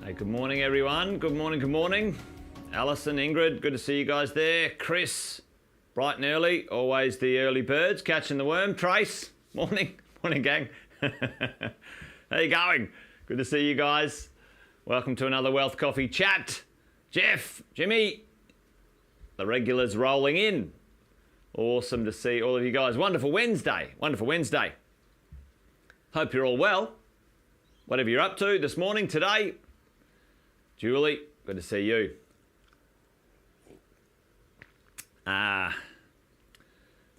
Hey, good morning, everyone. Good morning, good morning. Alison, Ingrid, good to see you guys there. Chris, bright and early, always the early birds, catching the worm. Trace, morning, morning, gang. How you going? Good to see you guys. Welcome to another Wealth Coffee chat. Jeff, Jimmy, the regulars rolling in. Awesome to see all of you guys. Wonderful Wednesday, wonderful Wednesday. Hope you're all well. Whatever you're up to this morning, today. Julie, good to see you. Thought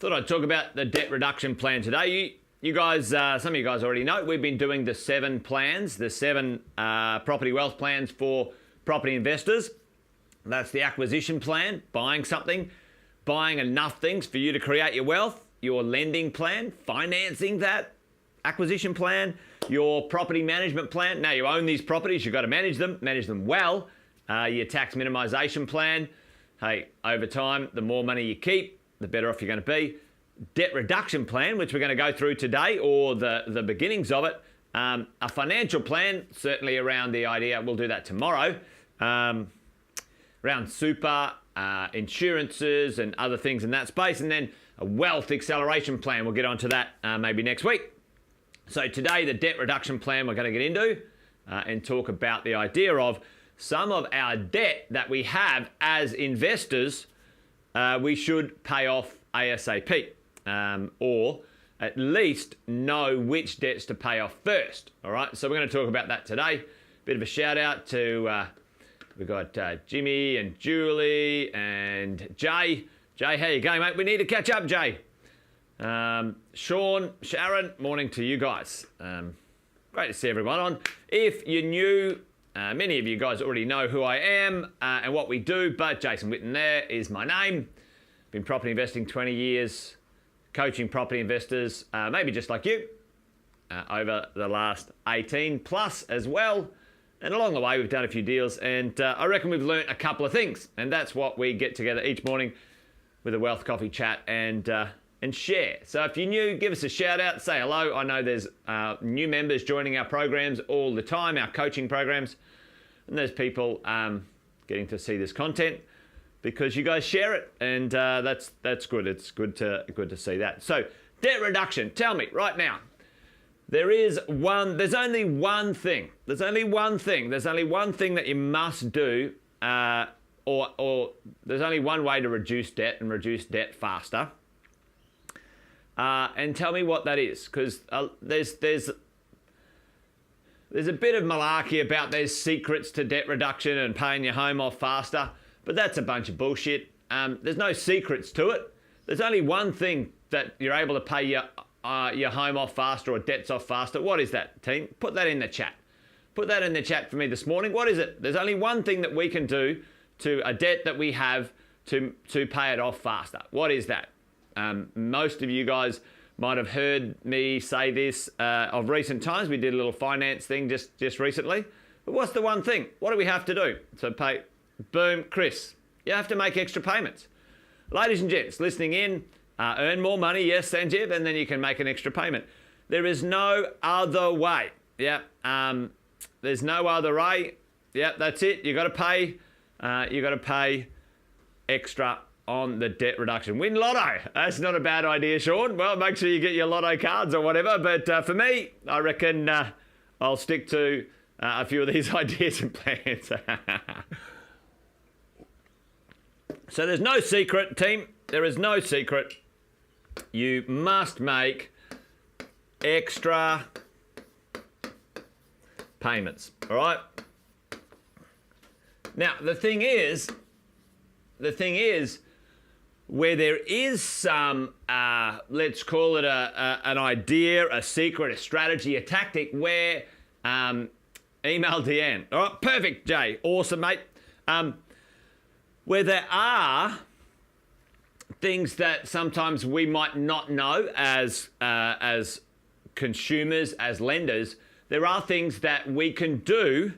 I'd talk about the debt reduction plan today. You guys, some of you guys already know, we've been doing the 7 plans, the 7 property wealth plans for property investors. That's the acquisition plan, buying something, buying enough things for you to create your wealth, your lending plan, financing that acquisition plan, your property management plan. Now you own these properties, you've got to manage them well. Your tax minimization plan. Hey, over time, the more money you keep, the better off you're going to be. Debt reduction plan, which we're going to go through today, or the beginnings of it. A financial plan, certainly around the idea, we'll do that tomorrow, around super, insurances and other things in that space. And then a wealth acceleration plan. We'll get onto that maybe next week. So today, the debt reduction plan we're going to get into and talk about the idea of some of our debt that we have as investors, we should pay off ASAP, or at least know which debts to pay off first. All right, so we're going to talk about that today. Bit of a shout out to, we've got Jimmy and Julie and Jay. Jay, how you going, mate? We need to catch up, Jay. Sean, Sharon, morning to you guys. Great to see everyone on. If you're new, many of you guys already know who I am and what we do, but Jason Whitten there is my name. Been property investing 20 years, coaching property investors, maybe just like you, over the last 18 plus as well. And along the way, we've done a few deals, and I reckon we've learned a couple of things. And that's what we get together each morning with a Wealth Coffee chat and share. So if you're new, give us a shout out, say hello. I know there's new members joining our programs all the time, our coaching programs, and there's people getting to see this content because you guys share it, and that's good. It's good to see that. So debt reduction. Tell me right now. There's only one thing that you must do, or there's only one way to reduce debt and reduce debt faster. And tell me what that is, because there's a bit of malarkey about there's secrets to debt reduction and paying your home off faster, but that's a bunch of bullshit. There's no secrets to it. There's only one thing that you're able to pay your home off faster or debts off faster. What is that, team? Put that in the chat. Put that in the chat for me this morning. What is it? There's only one thing that we can do to a debt that we have to pay it off faster. What is that? Most of you guys might have heard me say this of recent times. We did a little finance thing just recently. But what's the one thing? What do we have to do? So pay, boom, Chris, you have to make extra payments. Ladies and gents, listening in, earn more money, yes, Sanjeev, and then you can make an extra payment. There is no other way. Yeah, there's no other way. Yeah, that's it. You got to pay extra on the debt reduction. Win lotto. That's not a bad idea, Sean. Well, make sure you get your lotto cards or whatever. But for me, I reckon I'll stick to a few of these ideas and plans. So there's no secret, team. There is no secret. You must make extra payments. All right? Now, the thing is, where there is some, let's call it an idea, a secret, a strategy, a tactic, where email Deanne. All right, perfect, Jay. Awesome, mate. Where there are things that sometimes we might not know as consumers, as lenders, there are things that we can do,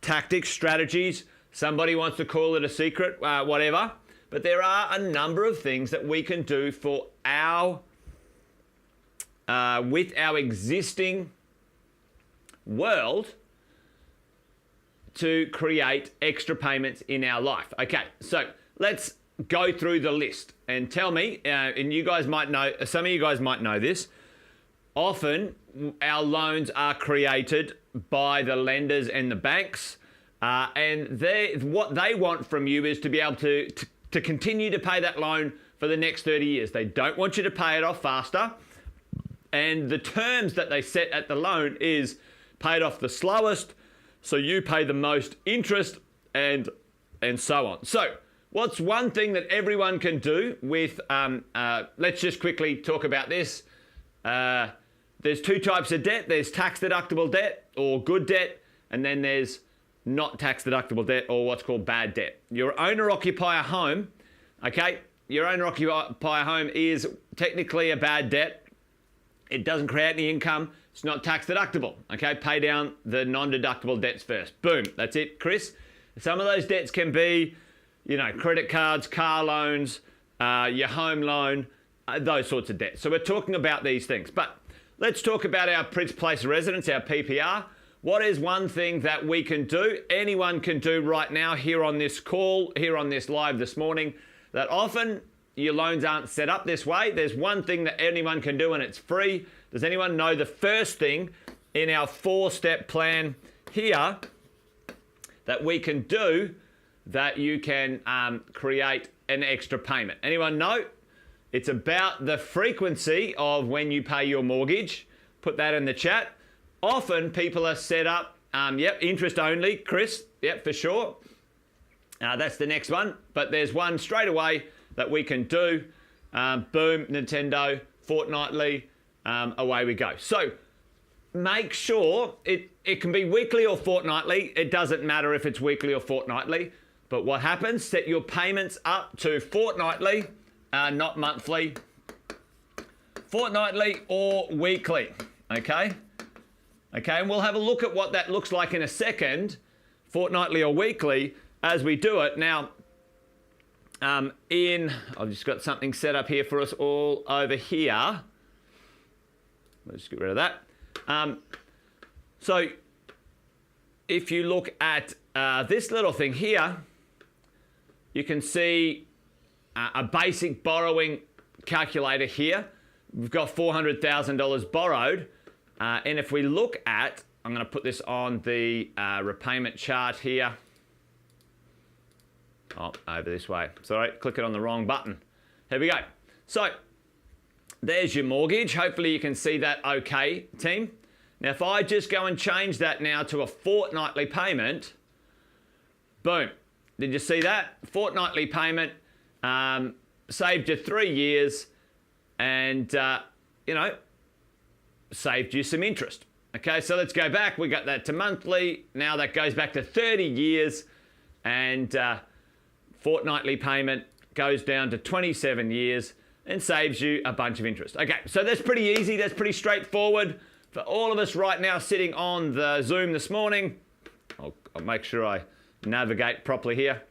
tactics, strategies. Somebody wants to call it a secret, whatever. But there are a number of things that we can do for with our existing world to create extra payments in our life. Okay, so let's go through the list and tell me, and you guys might know, some of you guys might know this, often our loans are created by the lenders and the banks, and what they want from you is to be able to continue to pay that loan for the next 30 years. They don't want you to pay it off faster, and the terms that they set at the loan is pay it off the slowest, so you pay the most interest, and so on. So what's one thing that everyone can do with, let's just quickly talk about this. There's two types of debt. There's tax deductible debt or good debt, and then there's not tax deductible debt or what's called bad debt. Your owner-occupier home, okay, your owner-occupier home is technically a bad debt. It doesn't create any income. It's not tax deductible, okay? Pay down the non-deductible debts first. Boom, that's it, Chris. Some of those debts can be, you know, credit cards, car loans, your home loan, those sorts of debts. So we're talking about these things. But let's talk about our principal place of residence, our PPR. What is one thing that we can do, anyone can do right now here on this call, here on this live this morning, that often your loans aren't set up this way? There's one thing that anyone can do and it's free. Does anyone know the first thing in our 4-step plan here that we can do that you can create an extra payment? Anyone know? It's about the frequency of when you pay your mortgage. Put that in the chat. Often people are set up, interest only, Chris, yep, for sure. That's the next one. But there's one straight away that we can do. Boom, Nintendo, fortnightly, away we go. So make sure it can be weekly or fortnightly. It doesn't matter if it's weekly or fortnightly. But what happens, set your payments up to fortnightly, not monthly, fortnightly or weekly, okay? Okay, and we'll have a look at what that looks like in a second, fortnightly or weekly, as we do it. Now, I've just got something set up here for us all over here. Let's get rid of that. So, if you look at this little thing here, you can see a basic borrowing calculator here. We've got $400,000 borrowed. And if we look at, I'm going to put this on the repayment chart here. Oh, over this way. Sorry, clicking on the wrong button. Here we go. So, there's your mortgage. Hopefully you can see that okay, team. Now, if I just go and change that now to a fortnightly payment, boom. Did you see that? Fortnightly payment, saved you 3 years and, saved you some interest. Okay, so let's go back. We got that to monthly. Now that goes back to 30 years and fortnightly payment goes down to 27 years and saves you a bunch of interest. Okay, so that's pretty easy. That's pretty straightforward for all of us right now sitting on the Zoom this morning. I'll make sure I navigate properly here.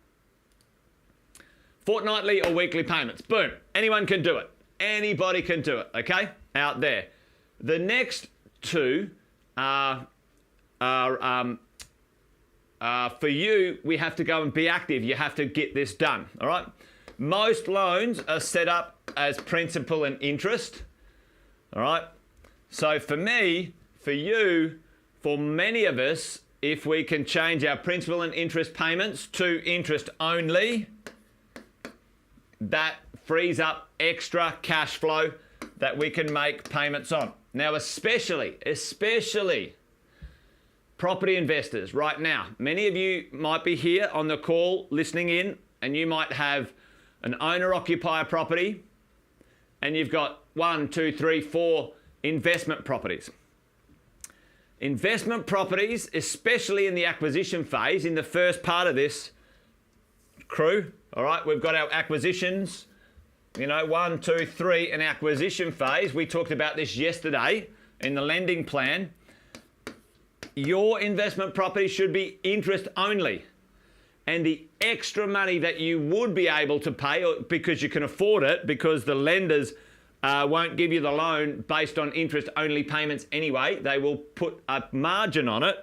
Fortnightly or weekly payments. Boom. Anyone can do it. Anybody can do it, okay? Out there. The next two are for you, we have to go and be active. You have to get this done, all right? Most loans are set up as principal and interest, all right? So for me, for you, for many of us, if we can change our principal and interest payments to interest only, that frees up extra cash flow that we can make payments on. Now, especially property investors right now. Many of you might be here on the call listening in, and you might have an owner-occupier property, and you've got 1, 2, 3, 4 investment properties. Investment properties, especially in the acquisition phase, in the first part of this crew, all right, we've got our acquisitions, 1, 2, 3, an acquisition phase. We talked about this yesterday in the lending plan. Your investment property should be interest only. And the extra money that you would be able to pay, because you can afford it, because the lenders won't give you the loan based on interest only payments anyway, they will put a margin on it.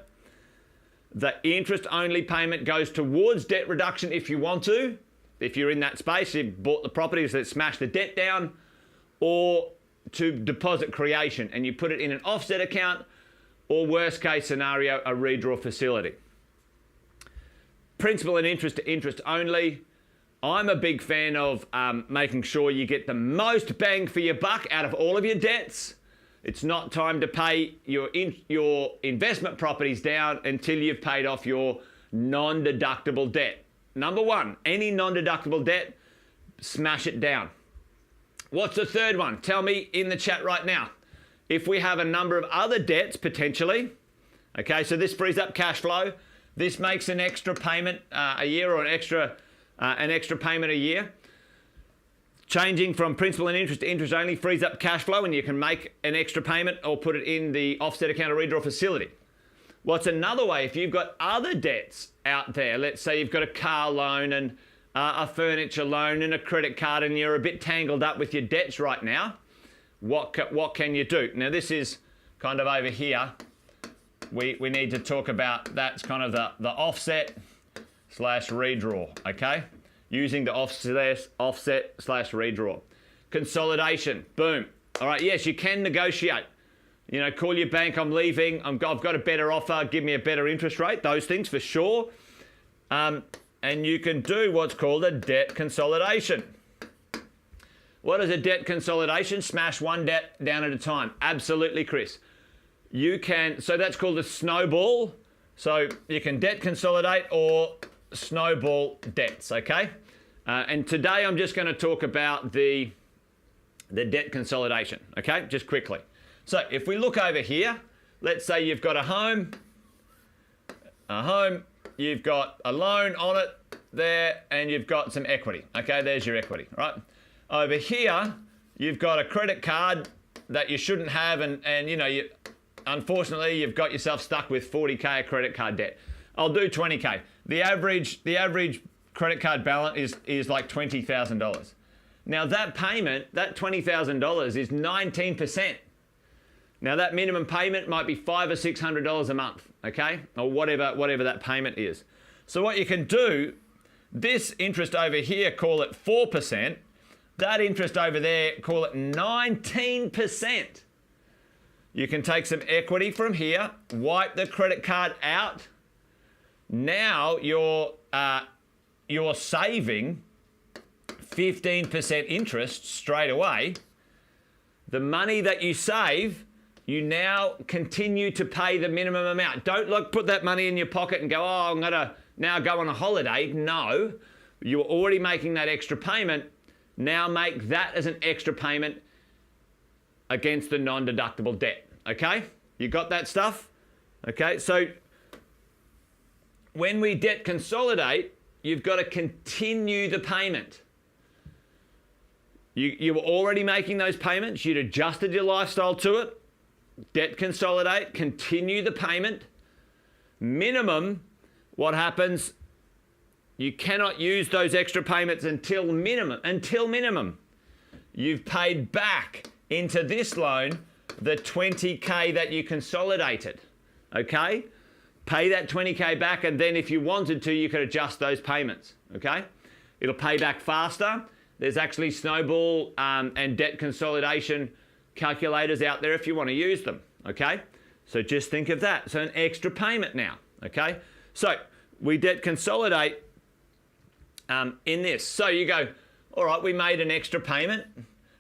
The interest-only payment goes towards debt reduction if you want to. If you're in that space, you've bought the properties that smash the debt down, or to deposit creation, and you put it in an offset account, or worst case scenario, a redraw facility. Principal and interest to interest only. I'm a big fan of making sure you get the most bang for your buck out of all of your debts. It's not time to pay your investment properties down until you've paid off your non-deductible debt. Number one, any non-deductible debt, smash it down. What's the third one? Tell me in the chat right now. If we have a number of other debts potentially, okay, so this frees up cash flow. This makes an extra payment a year, or an extra payment a year. Changing from principal and interest to interest only frees up cash flow, and you can make an extra payment or put it in the offset account or redraw facility. What's another way? If you've got other debts out there, let's say you've got a car loan and a furniture loan and a credit card, and you're a bit tangled up with your debts right now, what can you do? Now this is kind of over here. We need to talk about, that's kind of the offset slash redraw, okay? Using the offset slash redraw. Consolidation, boom. All right, yes, you can negotiate. You know, call your bank, I'm leaving, I've got a better offer, give me a better interest rate, those things for sure. And you can do what's called a debt consolidation. What is a debt consolidation? Smash one debt down at a time. Absolutely, Chris. You can, so that's called a snowball. So you can debt consolidate or snowball debts, okay? And today I'm just going to talk about the debt consolidation, okay? Just quickly. So if we look over here, let's say you've got a home, you've got a loan on it there, and you've got some equity, okay? There's your equity, right? Over here, you've got a credit card that you shouldn't have, and you know, unfortunately, you've got yourself stuck with 40K of credit card debt. I'll do 20K. The average credit card balance is like $20,000. Now that payment, that $20,000 is 19%. Now that minimum payment might be $500 or $600 a month, okay? Or whatever that payment is. So what you can do, this interest over here, call it 4%. That interest over there, call it 19%. You can take some equity from here, wipe the credit card out. Now you're saving 15% interest straight away. The money that you save, you now continue to pay the minimum amount. Don't put that money in your pocket and go, oh, I'm gonna now go on a holiday. No, you're already making that extra payment. Now make that as an extra payment against the non-deductible debt, okay? You got that stuff? Okay, so when we debt consolidate, you've got to continue the payment. You were already making those payments, you'd adjusted your lifestyle to it, debt consolidate, continue the payment. Minimum, what happens, you cannot use those extra payments until minimum. You've paid back into this loan the 20K that you consolidated, okay? Pay that 20K back, and then if you wanted to, you could adjust those payments, okay? It'll pay back faster. There's actually snowball and debt consolidation calculators out there if you want to use them, okay? So just think of that. So an extra payment now, okay? So we debt consolidate in this. So you go, all right, we made an extra payment.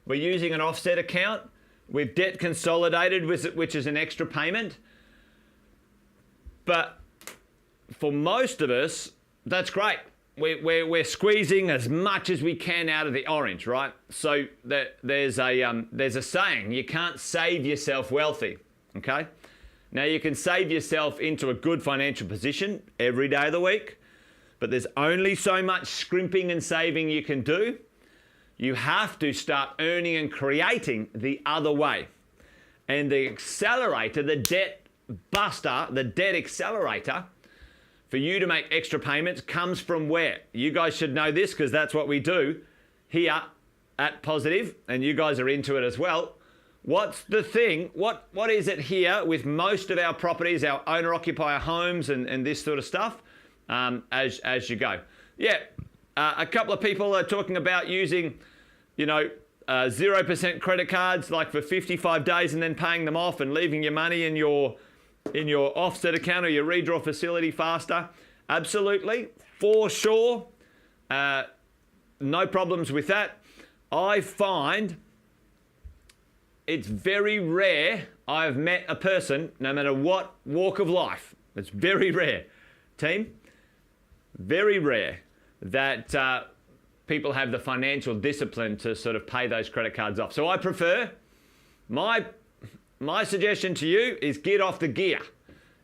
We're using an offset account. We've debt consolidated, which is an extra payment. But for most of us, that's great. We're squeezing as much as we can out of the orange, right? So there's a saying, you can't save yourself wealthy, okay? Now you can save yourself into a good financial position every day of the week, but there's only so much scrimping and saving you can do. You have to start earning and creating the other way. And the accelerator, the debt buster, the debt accelerator, for you to make extra payments comes from where? You guys should know this because that's what we do here at Positive, and you guys are into it as well. What's the thing? What is it here with most of our properties, our owner-occupier homes and this sort of stuff, as you go? Yeah, a couple of people are talking about using, 0% credit cards like for 55 days and then paying them off and leaving your money in your offset account or your redraw facility faster. Absolutely, for sure. No problems with that. I find it's very rare I've met a person, no matter what walk of life, it's very rare, team, very rare that people have the financial discipline to sort of pay those credit cards off. So I prefer, my suggestion to you is get off the gear.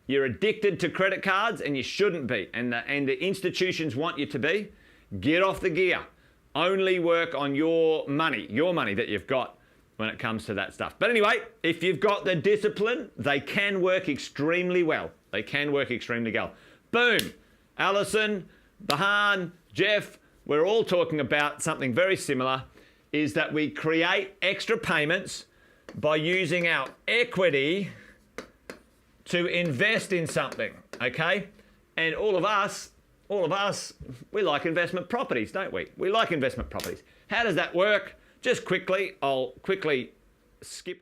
You're addicted to credit cards and you shouldn't be, and the institutions want you to be. Get off the gear. Only work on your money that you've got when it comes to that stuff. But anyway, if you've got the discipline, they can work extremely well. They can work extremely well. Boom. Alison, Bahan, Jeff, we're all talking about something very similar, is that we create extra payments by using our equity to invest in something, okay? And all of us, we like investment properties, don't we? We like investment properties. How does that work? Just quickly, I'll quickly skip.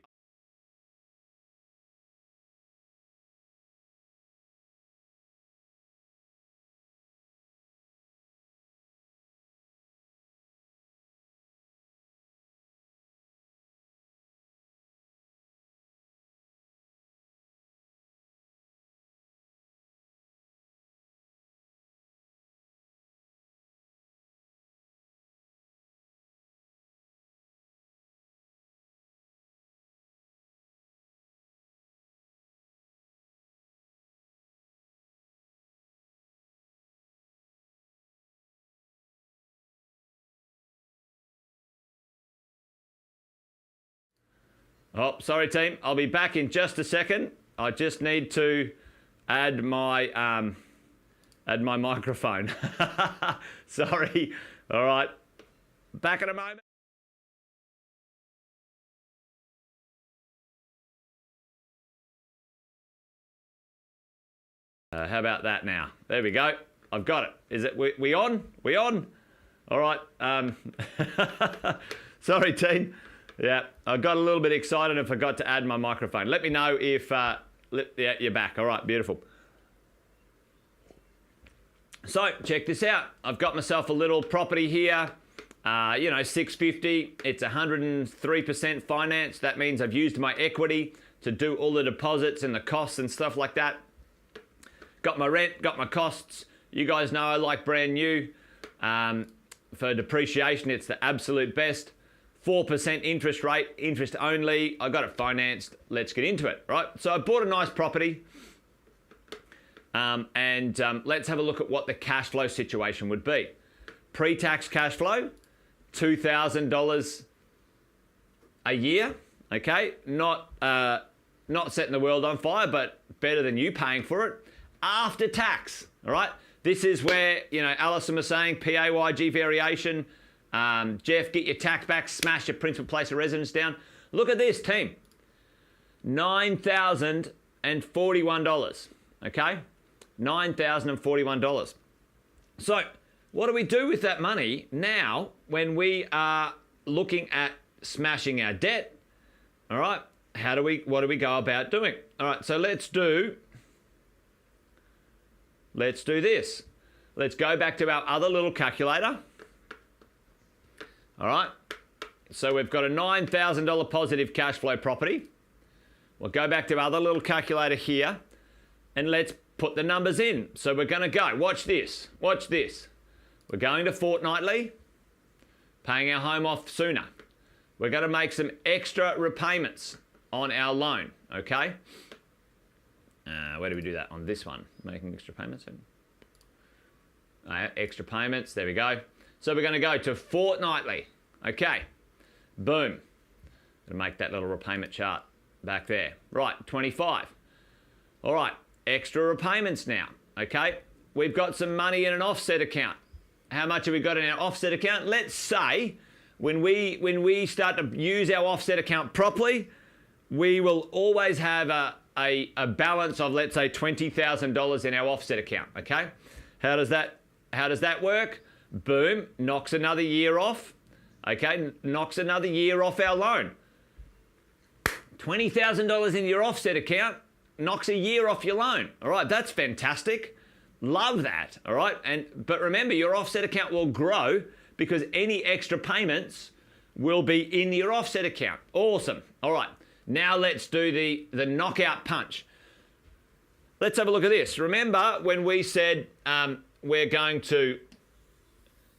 Oh, sorry team, I'll be back in just a second. I just need to add my microphone. Sorry. All right, back in a moment. How about that now? There we go. I've got it. Is it we on? We on? All right. Sorry team. Yeah, I got a little bit excited and forgot to add my microphone. Let me know if, yeah, you're back. All right, beautiful. So check this out. I've got myself a little property here, 650. It's 103% finance. That means I've used my equity to do all the deposits and the costs and stuff like that. Got my rent, got my costs. You guys know I like brand new. For depreciation, it's the absolute best. 4% interest rate, interest only. I got it financed. Let's get into it, right? So I bought a nice property, and let's have a look at what the cash flow situation would be. Pre-tax cash flow, $2,000 a year. Okay, not setting the world on fire, but better than you paying for it. After tax, all right. This is where Alison was saying PAYG variation. Jeff, get your tax back, smash your principal place of residence down. Look at this, team. $9,041, okay? $9,041. So what do we do with that money now when we are looking at smashing our debt? All right, what do we go about doing? All right, so let's do this. Let's go back to our other little calculator. All right, so we've got a $9,000 positive cash flow property. We'll go back to our other little calculator here and let's put the numbers in. So we're going to go, watch this. We're going to fortnightly, paying our home off sooner. We're going to make some extra repayments on our loan, okay? Where do we do that? On this one, making extra payments. Extra payments, there we go. So we're going to go to fortnightly. Okay, boom. Gonna make that little repayment chart back there. Right, 25. All right, extra repayments now. Okay, we've got some money in an offset account. How much have we got in our offset account? Let's say when we start to use our offset account properly, we will always have a balance of, let's say, $20,000 in our offset account, okay? How does that work? Boom, knocks another year off, okay? Knocks another year off our loan. $20,000 in your offset account knocks a year off your loan. All right, that's fantastic. Love that, all right? But remember, your offset account will grow because any extra payments will be in your offset account. Awesome. All right, now let's do the knockout punch. Let's have a look at this. Remember when we said we're going to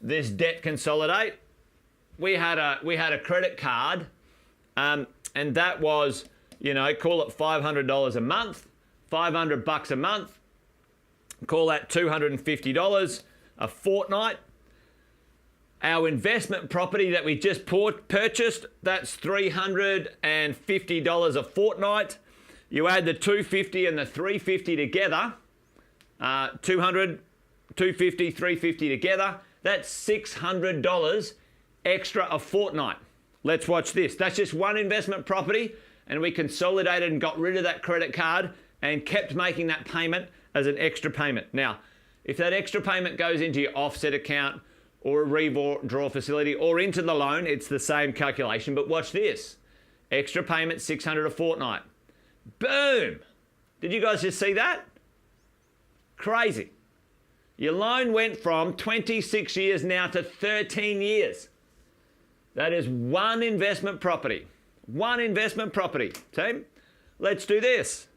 this debt consolidate? We had a credit card, and that was, you know, call it $500 a month, $500 a month. Call that $250 a fortnight. Our investment property that we just purchased, that's $350 a fortnight. You add the $250 and the $350 together, $200, $250, $350 together, that's $600 extra a fortnight. Let's watch this. That's just one investment property, and we consolidated and got rid of that credit card and kept making that payment as an extra payment. Now, if that extra payment goes into your offset account or a redraw facility or into the loan, it's the same calculation. But watch this. Extra payment, $600 a fortnight. Boom! Did you guys just see that? Crazy. Your loan went from 26 years now to 13 years. That is one investment property. One investment property. Team, let's do this.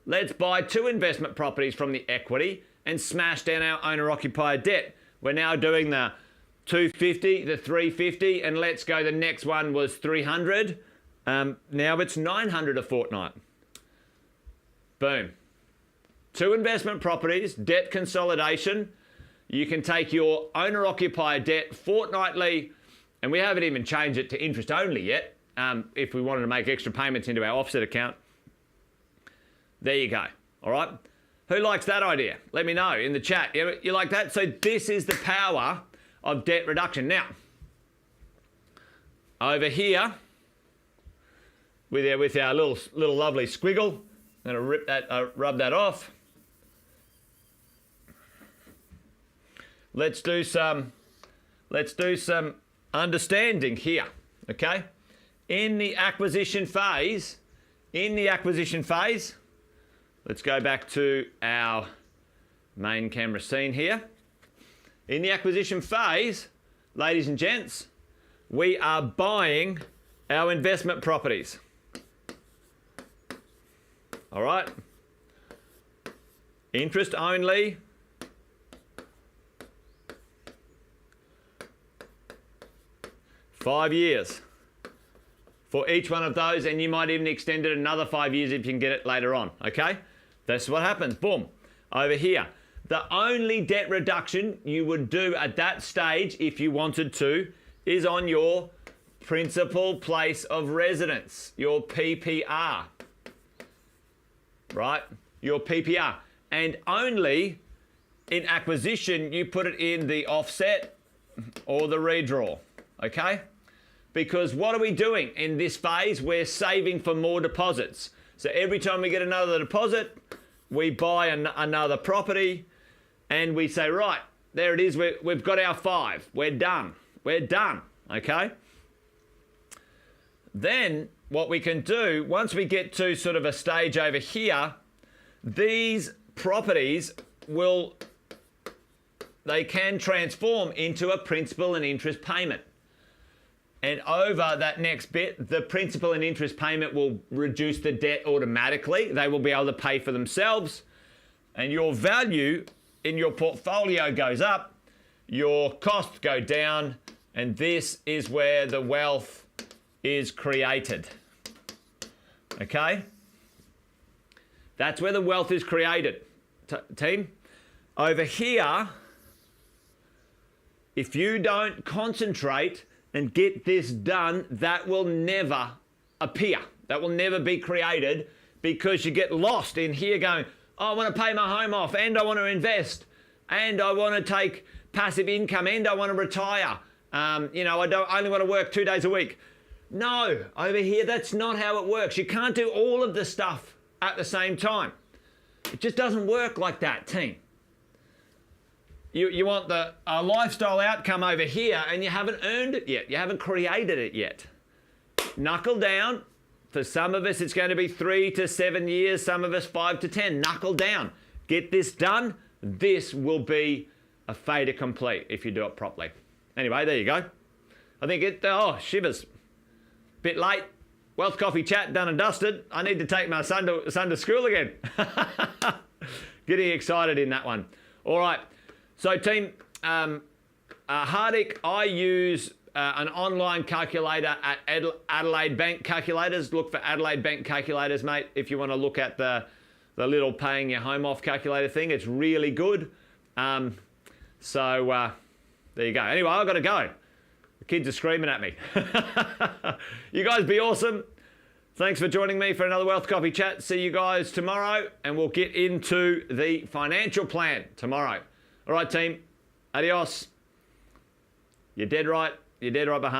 Let's buy two investment properties from the equity and smash down our owner-occupied debt. We're now doing the $250, the $350, and let's go. The next one was $300. Now it's $900 a fortnight. Boom. Two investment properties, debt consolidation. You can take your owner-occupied debt fortnightly, and we haven't even changed it to interest only yet. If we wanted to make extra payments into our offset account. There you go. All right. Who likes that idea? Let me know in the chat. You like that? So this is the power of debt reduction. Now, over here, with our little lovely squiggle, I'm going to rub that off. Let's do some understanding here. Okay. In the acquisition phase, let's go back to our main camera scene here. In the acquisition phase, ladies and gents, we are buying our investment properties. All right. Interest only. $5 years for each one of those, and you might even extend it another 5 years if you can get it later on, okay? That's what happens, boom. Over here, the only debt reduction you would do at that stage, if you wanted to, is on your principal place of residence, your PPR, right? Your PPR. And only in acquisition, you put it in the offset or the redraw, okay? Because what are we doing in this phase? We're saving for more deposits. So every time we get another deposit, we buy another property and we say, right, there it is. We've got our 5. We're done. We're done, okay? Then what we can do, once we get to sort of a stage over here, these properties they can transform into a principal and interest payment. And over that next bit, the principal and interest payment will reduce the debt automatically. They will be able to pay for themselves. And your value in your portfolio goes up, your costs go down, and this is where the wealth is created. Okay? That's where the wealth is created, team. Over here, if you don't concentrate and get this done, that will never appear. That will never be created because you get lost in here going, oh, I want to pay my home off and I want to invest and I want to take passive income and I want to retire. I only want to work 2 days a week. No, over here, that's not how it works. You can't do all of the stuff at the same time. It just doesn't work like that, team. You want the lifestyle outcome over here, and you haven't earned it yet. You haven't created it yet. Knuckle down. For some of us, it's going to be 3 to 7 years. Some of us, 5 to 10. Knuckle down. Get this done. This will be a fait accompli if you do it properly. Anyway, there you go. I think shivers. Bit late. Wealth Coffee Chat done and dusted. I need to take my son to school again. Getting excited in that one. All right. So, team, Hardick, I use an online calculator at Adelaide Bank Calculators. Look for Adelaide Bank Calculators, mate, if you want to look at the little paying your home off calculator thing. It's really good. There you go. Anyway, I've got to go. The kids are screaming at me. You guys be awesome. Thanks for joining me for another Wealth Coffee Chat. See you guys tomorrow, and we'll get into the financial plan tomorrow. All right, team. Adios. You're dead right. You're dead right behind.